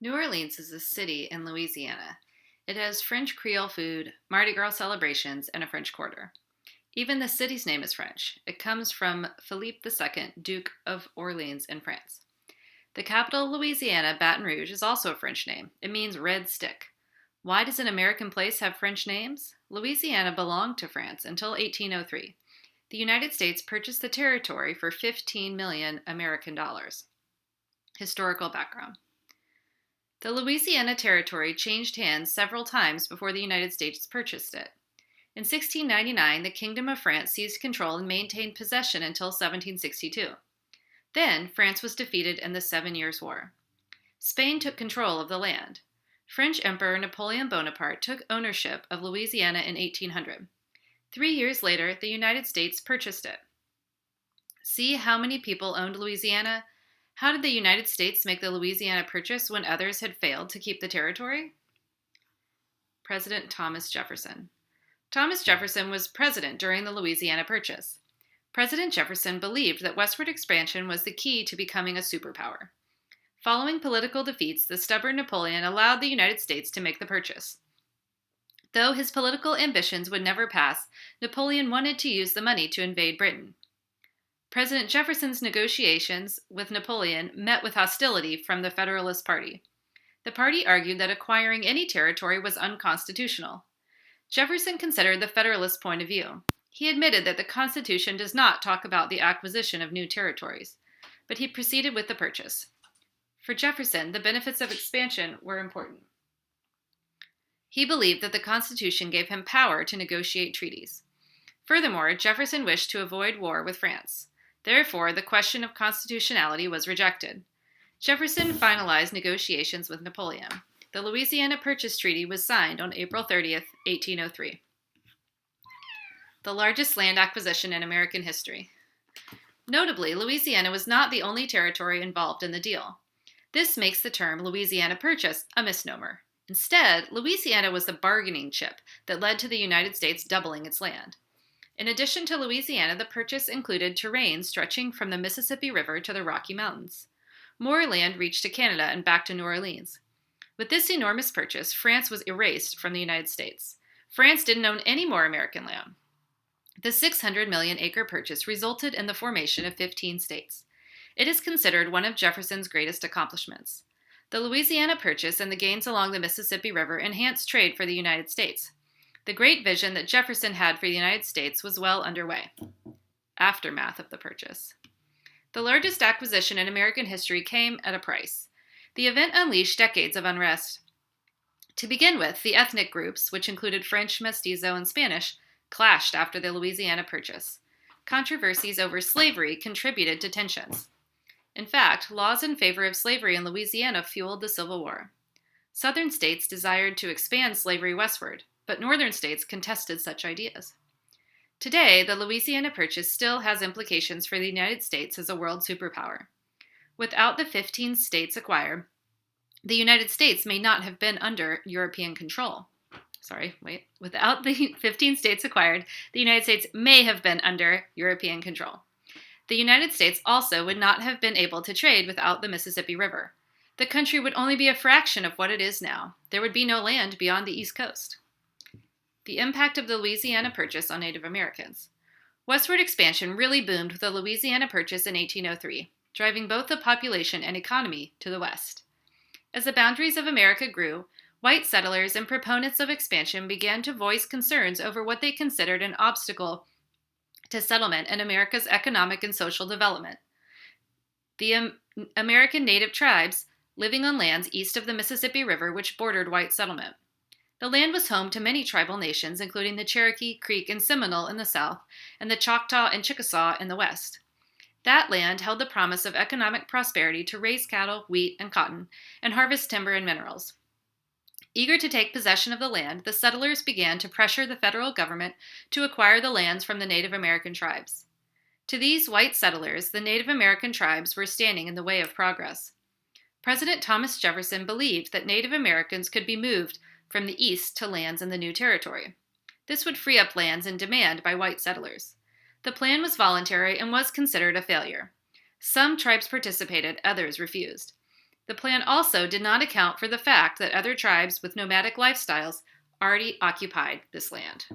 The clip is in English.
New Orleans is a city in Louisiana. It has French Creole food, Mardi Gras celebrations, and a French Quarter. Even the city's name is French. It comes from Philippe II, Duke of Orleans in France. The capital, Louisiana, Baton Rouge, is also a French name. It means red stick. Why does an American place have French names? Louisiana belonged to France until 1803. The United States purchased the territory for 15 million American dollars. Historical background. The Louisiana Territory changed hands several times before the United States purchased it. In 1699, the Kingdom of France seized control and maintained possession until 1762. Then, France was defeated in the 7 Years' War. Spain took control of the land. French Emperor Napoleon Bonaparte took ownership of Louisiana in 1800. 3 years later, the United States purchased it. See how many people owned Louisiana? How did the United States make the Louisiana Purchase when others had failed to keep the territory? President Thomas Jefferson. Thomas Jefferson was president during the Louisiana Purchase. President Jefferson believed that westward expansion was the key to becoming a superpower. Following political defeats, the stubborn Napoleon allowed the United States to make the purchase. Though his political ambitions would never pass, Napoleon wanted to use the money to invade Britain. President Jefferson's negotiations with Napoleon met with hostility from the Federalist Party. The party argued that acquiring any territory was unconstitutional. Jefferson considered the Federalist point of view. He admitted that the Constitution does not talk about the acquisition of new territories, but he proceeded with the purchase. For Jefferson, the benefits of expansion were important. He believed that the Constitution gave him power to negotiate treaties. Furthermore, Jefferson wished to avoid war with France. Therefore, the question of constitutionality was rejected. Jefferson finalized negotiations with Napoleon. The Louisiana Purchase Treaty was signed on April 30th, 1803. The largest land acquisition in American history. Notably, Louisiana was not the only territory involved in the deal. This makes the term Louisiana Purchase a misnomer. Instead, Louisiana was the bargaining chip that led to the United States doubling its land. In addition to Louisiana, the purchase included terrain stretching from the Mississippi River to the Rocky Mountains. More land reached to Canada and back to New Orleans. With this enormous purchase, France was erased from the United States. France didn't own any more American land. The 600 million acre purchase resulted in the formation of 15 states. It is considered one of Jefferson's greatest accomplishments. The Louisiana Purchase and the gains along the Mississippi River enhanced trade for the United States. The great vision that Jefferson had for the United States was well underway. Aftermath of the purchase. The largest acquisition in American history came at a price. The event unleashed decades of unrest. To begin with, the ethnic groups, which included French, Mestizo, and Spanish, clashed after the Louisiana Purchase. Controversies over slavery contributed to tensions. In fact, laws in favor of slavery in Louisiana fueled the Civil War. Southern states desired to expand slavery westward, but northern states contested such ideas. Today, the Louisiana Purchase still has implications for the United States as a world superpower. Without the 15 states acquired, the United States may not have been under European control. Without the 15 states acquired, the United States may have been under European control. The United States also would not have been able to trade without the Mississippi River. The country would only be a fraction of what it is now. There would be no land beyond the East Coast. The impact of the Louisiana Purchase on Native Americans. Westward expansion really boomed with the Louisiana Purchase in 1803, driving both the population and economy to the west. As the boundaries of America grew, white settlers and proponents of expansion began to voice concerns over what they considered an obstacle to settlement and America's economic and social development. The American native tribes living on lands east of the Mississippi River which bordered white settlement. The land was home to many tribal nations, including the Cherokee, Creek, and Seminole in the south, and the Choctaw and Chickasaw in the west. That land held the promise of economic prosperity to raise cattle, wheat, and cotton, and harvest timber and minerals. Eager to take possession of the land, the settlers began to pressure the federal government to acquire the lands from the Native American tribes. To these white settlers, the Native American tribes were standing in the way of progress. President Thomas Jefferson believed that Native Americans could be moved from the east to lands in the new territory. This would free up lands in demand by white settlers. The plan was voluntary and was considered a failure. Some tribes participated, others refused. The plan also did not account for the fact that other tribes with nomadic lifestyles already occupied this land.